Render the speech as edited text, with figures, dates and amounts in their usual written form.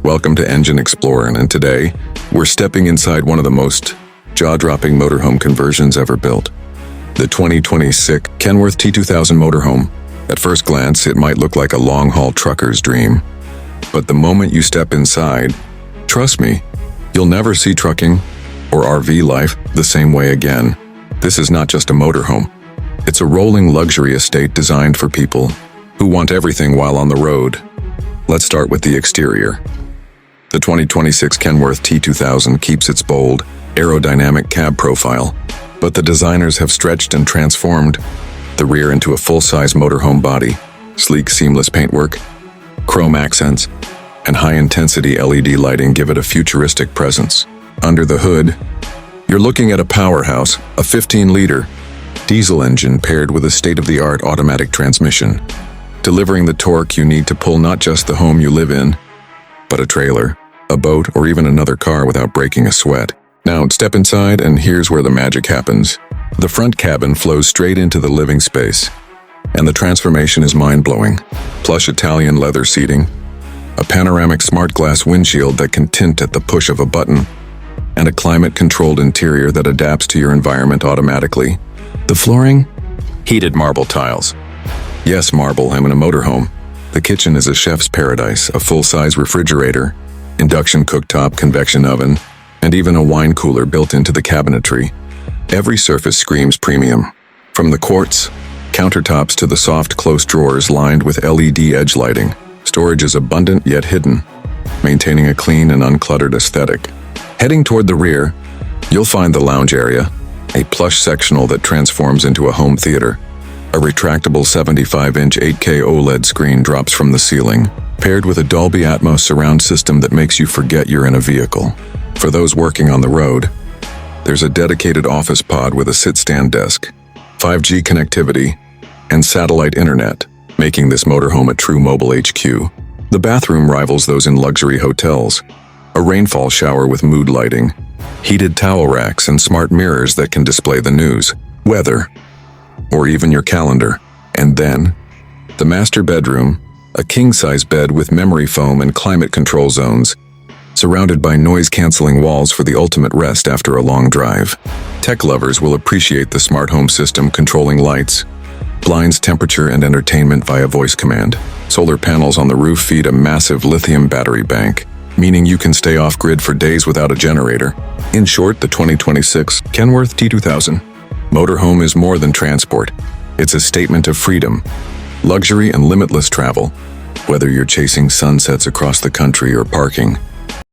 Welcome to Engine Explorer, and today, we're stepping inside one of the most jaw-dropping motorhome conversions ever built. The 2026 Kenworth T2000 Motorhome. At first glance, it might look like a long-haul trucker's dream. But the moment you step inside, trust me, you'll never see trucking or RV life the same way again. This is not just a motorhome. It's a rolling luxury estate designed for people who want everything while on the road. Let's start with the exterior. The 2026 Kenworth T2000 keeps its bold, aerodynamic cab profile, but the designers have stretched and transformed the rear into a full-size motorhome body. Sleek, seamless paintwork, chrome accents, and high-intensity LED lighting give it a futuristic presence. Under the hood, you're looking at a powerhouse, a 15-liter diesel engine paired with a state-of-the-art automatic transmission, delivering the torque you need to pull not just the home you live in, but a trailer, a boat, or even another car without breaking a sweat. Now, step inside, and here's where the magic happens. The front cabin flows straight into the living space, and the transformation is mind-blowing. Plush Italian leather seating, a panoramic smart glass windshield that can tint at the push of a button, and a climate-controlled interior that adapts to your environment automatically. The flooring? Heated marble tiles. Yes, marble, I'm in a motorhome. The kitchen is a chef's paradise, a full-size refrigerator, induction cooktop, convection oven, and even a wine cooler built into the cabinetry. Every surface screams premium. From the quartz countertops to the soft, close drawers lined with LED edge lighting, storage is abundant yet hidden, maintaining a clean and uncluttered aesthetic. Heading toward the rear, you'll find the lounge area, a plush sectional that transforms into a home theater. A retractable 75-inch 8K OLED screen drops from the ceiling, paired with a Dolby Atmos surround system that makes you forget you're in a vehicle. For those working on the road, there's a dedicated office pod with a sit-stand desk, 5G connectivity, and satellite internet, making this motorhome a true mobile HQ. The bathroom rivals those in luxury hotels. A rainfall shower with mood lighting, heated towel racks, and smart mirrors that can display the news, weather, or even your calendar. And then, the master bedroom, a king-size bed with memory foam and climate control zones, surrounded by noise-canceling walls for the ultimate rest after a long drive. Tech lovers will appreciate the smart home system controlling lights, blinds, temperature, and entertainment via voice command. Solar panels on the roof feed a massive lithium battery bank, meaning you can stay off-grid for days without a generator. In short, the 2026 Kenworth T2000 Motorhome is more than transport. It's a statement of freedom, luxury, and limitless travel. Whether you're chasing sunsets across the country or parking